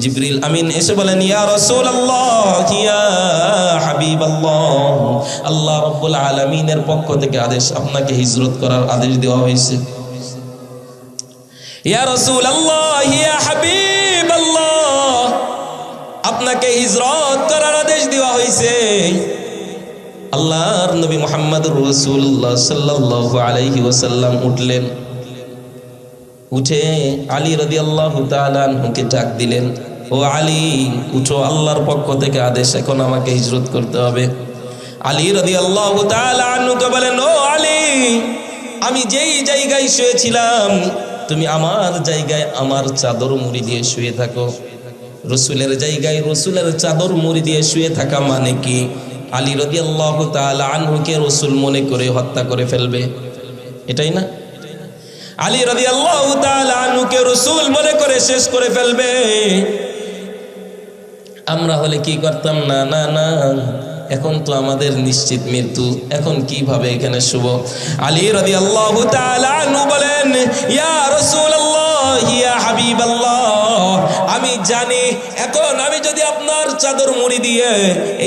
জিবরিল আমিন এসে বলেন, ইয়া রাসূলুল্লাহ, ইয়া হাবিবাল্লাহ, আল্লাহ রাব্বুল আলামিনের পক্ষ থেকে আদেশ, আপনাকে হিজরত করার আদেশ দেওয়া হয়েছে। ইয়া রাসূলুল্লাহ, ইয়া হাবিবাল্লাহ, আপনাকে হিজরত করার আদেশ দেওয়া হয়েছে। আল্লাহর নবী মুহাম্মদুর রাসূলুল্লাহ সাল্লাল্লাহু আলাইহি ওয়াসাল্লাম উঠলেন, উঠে আলী রাদিয়াল্লাহু তাআলা আনহুকে ডাক দিলেন, ও আলী উঠো, আল্লাহর পক্ষ থেকে আদেশ, এখন আমাকে হিজরত করতে হবে। আলী রাদিয়াল্লাহু তাআলা আনহুকে বলেন, ও আলী, আমি যেই জায়গায় শুয়েছিলাম তুমি আমার জায়গায় আমার চাদর মুড়ি দিয়ে শুয়ে থাকো। রসুলের জায়গায় রসুলের চাদর মুড়ি দিয়ে শুয়ে থাকা মানে কি? আলী রাদিয়াল্লাহু তাআলা আনহুকে রসুল মনে করে হত্যা করে ফেলবে, এটাই না? আলী রাদিয়াল্লাহু তাআলা আনহুকে রসুল মনে করে শেষ করে ফেলবে। আমরা হলে কি করতাম? না না না, এখন তো আমাদের নিশ্চিত মৃত্যু, এখন কিভাবে এখানে শুব? আলী রাদিয়াল্লাহু তাআলা আনহু বলেন, ইয়া রাসূলুল্লাহ, ইয়া হাবিবাল্লাহ, আমি জানি এখন আমি যদি আপনার চাদর মুড়ি দিয়ে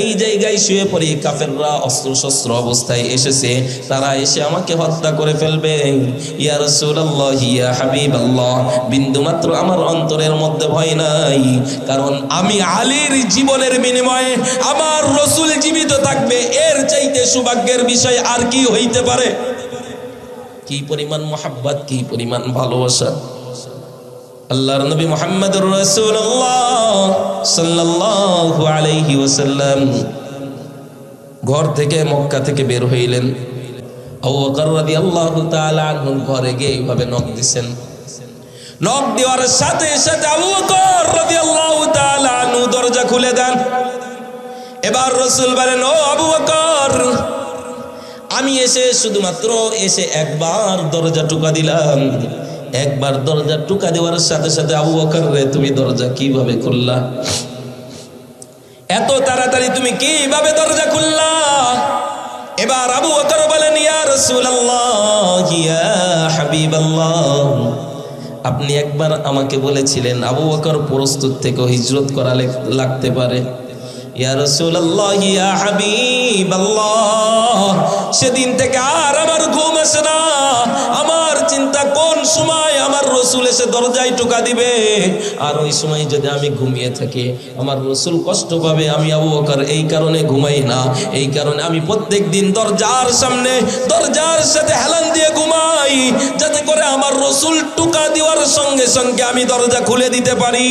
এই জায়গায় শুয়ে পড়ি, কাফেররা অস্ত্র শস্ত্র অবস্থায় এসেছে, তারা এসে আমাকে হত্যা করে ফেলবে। ইয়া রাসূলুল্লাহ, ইয়া হাবিবাল্লাহ, বিন্দুমাত্র আমার অন্তরের মধ্যে ভয় নাই, কারণ আমি আলীর জীবনের বিনিময়ে আমার রাসূল জীবিত থাকবে, এর চাইতে সৌভাগ্যের বিষয় আর কি হইতে পারে? কি পরিমাণ মোহাব্বত, কি পরিমাণ ভালোবাসা! আল্লাহর নবী মুহাম্মদুর রাসূলুল্লাহ সাল্লাল্লাহু আলাইহি ওয়াসাল্লাম ঘর থেকে, মক্কা থেকে বের হইলেন। আবু বকর রাদিয়াল্লাহু তাআলা আনহু ঘরে গিয়ে এইভাবে নক দিছেন। নক দেওয়ার সাথে সাথে আবু বকর রাদিয়াল্লাহু তাআলা আনহু দরজা খুলে দেন। এবার রাসূল বলেন, ও আবু বকর, আমি এসে শুধুমাত্র এসে একবার দরজা টুকা দিলাম। একবার দরজা টুকা দেওয়ার সাথে সাথে আবু বকর রে, তুমি দরজা কিভাবে খুললা? এত তাড়াতাড়ি তুমি কিভাবে দরজা খুললা? এবার আবু বকর বলেন, ইয়া রাসূলুল্লাহ, ইয়া হাবিবাল্লাহ, আপনি একবার আমাকে বলেছিলেন আবু বকর প্রস্তুত থেকে হিজরত করা লাগতে পারে। ইয়া রাসূলুল্লাহ, ইয়া হাবিবাল্লাহ, সেদিন থেকে আর আমার ঘুম আসে না। আমার চিন্তা কোন সময় আমার রাসূল এসে দরজায় টোকা দিবে, আর ওই সময় যদি আমি ঘুমিয়ে থাকি আমার রাসূল কষ্ট পাবে। আমি আবু বকর এই কারণে ঘুমাই না, এই কারণে আমি প্রত্যেক দিন দরজার সামনে দরজার সাথে হেলান দিয়ে ঘুমাই, যাতে করে আমার রাসূল টোকা দেওয়ার সঙ্গে সঙ্গে আমি দরজা খুলে দিতে পারি।